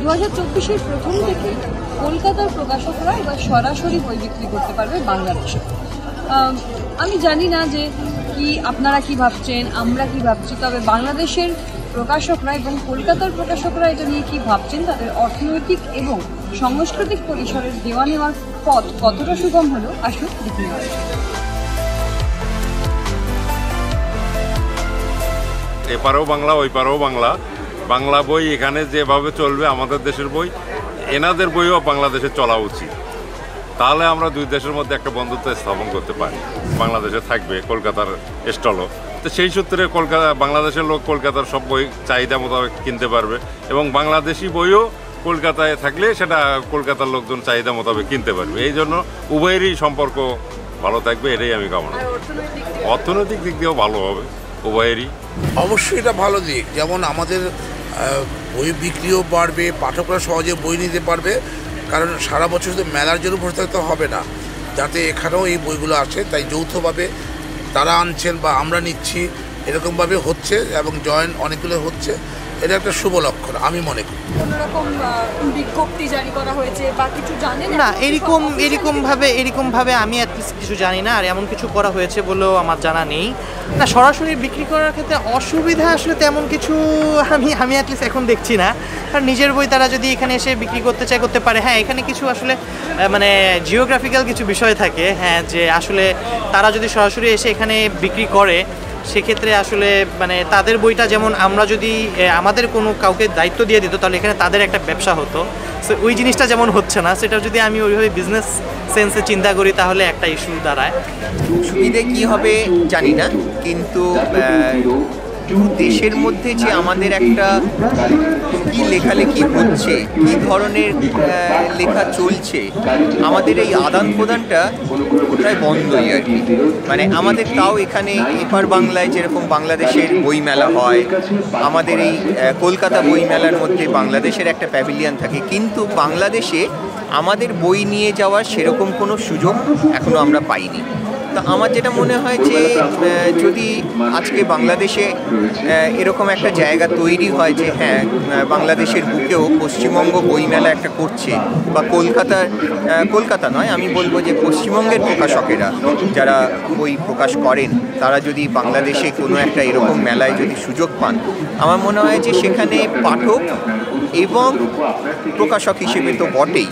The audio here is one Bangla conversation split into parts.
2024-এর প্রথম থেকে কলকাতার প্রকাশকরা এবার সরাসরি বই বিক্রি করতে পারবে বাংলাদেশে। আমি জানি না যে আপনারা কি ভাবছেন, আমরা কি ভাবছি, তবে বাংলাদেশের প্রকাশকরা এবং কলকাতার প্রকাশকরা এটা নিয়ে কি ভাবছেন, তাদের অর্থনৈতিক এবং সাংস্কৃতিক পরিসরের দেওয়া নেওয়ার পথ কতটা সুগম হলো আসুন দেখে নেওয়া। এপারেও বাংলা ওই পারেও বাংলা, বাংলা বই এখানে যেভাবে চলবে আমাদের দেশের বই, এনাদের বইও বাংলাদেশে চলা উচিত। তাহলে আমরা দুই দেশের মধ্যে একটা বন্ধুত্ব স্থাপন করতে পারি। বাংলাদেশে থাকবে কলকাতার স্টলও, তো সেই সূত্রে বাংলাদেশের লোক কলকাতার সব বই চাহিদা মোতাবেক কিনতে পারবে এবং বাংলাদেশি বইও কলকাতায় থাকলে সেটা কলকাতার লোকজন চাহিদা মোতাবেক কিনতে পারবে। এই জন্য উভয়েরই সম্পর্ক ভালো থাকবে, এটাই আমি কামনা। অর্থনৈতিক দিক দিয়েও ভালো হবে উভয়েরই। অবশ্যই এটা ভালো দিক, যেমন আমাদের বই বিক্রিও বাড়বে, পাঠকরা সহজে বই নিতে পারবে, কারণ সারা বছর তো মেলার জন্য বসে থাকতে হবে না, যাতে এখানেও এই বইগুলো আসে। তাই যৌথভাবে তারা আনছেন বা আমরা নিচ্ছি, এরকমভাবে হচ্ছে এবং জয়েন অনেকগুলো হচ্ছে। এটা একটা শুভ লক্ষণ আমি মনে করি। কোনোরকম বিজ্ঞপ্তি জারি করা হয়েছে বা কিছু জানেন না? এরকমভাবে আমি অ্যাটলিস্ট কিছু জানি না, আর এমন কিছু করা হয়েছে বলেও আমার জানা নেই। না, সরাসরি বিক্রি করার ক্ষেত্রে অসুবিধা আসলে তেমন কিছু আমি অ্যাটলিস্ট এখন দেখছি না। আর নিজের বই তারা যদি এখানে এসে বিক্রি করতে চায় করতে পারে। হ্যাঁ, এখানে কিছু আসলে মানে জিওগ্রাফিক্যাল কিছু বিষয় থাকে, হ্যাঁ, যে আসলে তারা যদি সরাসরি এসে এখানে বিক্রি করে সেক্ষেত্রে আসলে মানে তাদের বইটা, যেমন আমরা যদি আমাদের কোনো কাউকে দায়িত্ব দিয়ে দিত তাহলে এখানে তাদের একটা ব্যবসা হতো। সো ওই জিনিসটা যেমন হচ্ছে না, সেটা যদি আমি ওইভাবে বিজনেস সেন্সে চিন্তা করি তাহলে একটা ইস্যু দাঁড়ায়। সুবিধে কী হবে জানি না, কিন্তু দেশের মধ্যে যে আমাদের একটা কী লেখালেখি হচ্ছে, কী ধরনের লেখা চলছে, আমাদের এই আদান প্রদানটা প্রায় বন্ধই আর কি। মানে আমাদের তাও এখানে এপার বাংলায় যেরকম বাংলাদেশের বইমেলা হয়, আমাদের এই কলকাতা বইমেলার মধ্যে বাংলাদেশের একটা প্যাভিলিয়ন থাকে, কিন্তু বাংলাদেশে আমাদের বই নিয়ে যাওয়ার সেরকম কোনো সুযোগ এখনও আমরা পাইনি। তা আমার যেটা মনে হয় যে যদি আজকে বাংলাদেশে এরকম একটা জায়গা তৈরি হয় যে হ্যাঁ, বাংলাদেশের বুকেও পশ্চিমবঙ্গ বইমেলা একটা করছে, বা কলকাতা নয়, আমি বলবো যে পশ্চিমবঙ্গের প্রকাশকেরা যারা বই প্রকাশ করেন তারা যদি বাংলাদেশে কোনো একটা এরকম মেলায় যদি সুযোগ পান, আমার মনে হয় যে সেখানে পাঠক এবং প্রকাশক হিসেবে তো বটেই,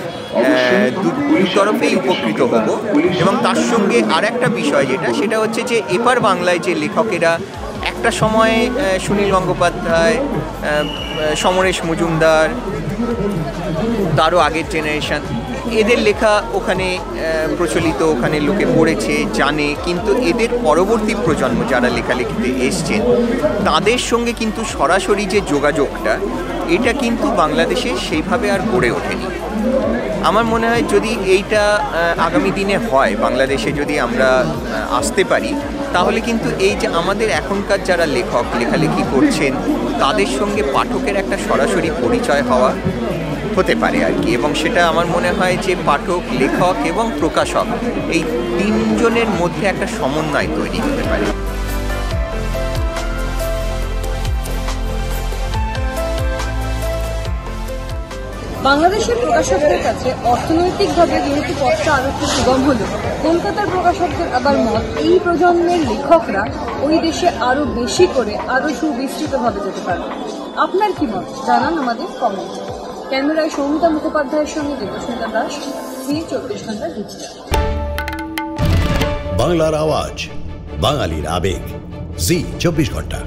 দুতরফেই উপকৃত হব। এবং তার সঙ্গে আর একটা বিষয় সেটা হচ্ছে যে এপার বাংলায় যে লেখকেরা একটা সময়ে সুনীল গঙ্গোপাধ্যায়, সমরেশ মজুমদার, তারও আগের জেনারেশন, এদের লেখা ওখানে প্রচলিত, ওখানে লোকে পড়েছে, জানে, কিন্তু এদের পরবর্তী প্রজন্ম যারা লেখালেখিতে এসছেন তাদের সঙ্গে কিন্তু সরাসরি যে যোগাযোগটা, এটা কিন্তু বাংলাদেশে সেইভাবে আর গড়ে ওঠেনি। আমার মনে হয় যদি এইটা আগামী দিনে হয়, বাংলাদেশে যদি আমরা আসতে পারি, তাহলে কিন্তু এই যে আমাদের এখনকার যারা লেখক লেখালেখি করছেন তাদের সঙ্গে পাঠকের একটা সরাসরি পরিচয় হওয়া হতে পারে আর কি। এবং সেটা আমার মনে হয় যে পাঠক, লেখক এবং প্রকাশক এই তিনজনের মধ্যে একটা সমন্বয় তৈরি হতে পারে। বাংলাদেশের প্রকাশকদের কাছে অর্থনৈতিকভাবে যেহেতু পথটা আরো একটু সুগম হলো, কলকাতার প্রকাশকদের আবার মত এই প্রজন্মের লেখকরা ওই দেশে আরো বেশি করে আরো সুবিস্তৃতভাবে যেতে পারবে। আপনার কি মত জানান আমাদের কমেন্টে। ক্যামেরায় সৌমিতা মুখোপাধ্যায়ের সঙ্গে দেবস্মিতা দাস, জি24 ঘন্টা ডিজিটাল। বাংলার আওয়াজ, বাঙালির আবেগ, জি24 ঘন্টা।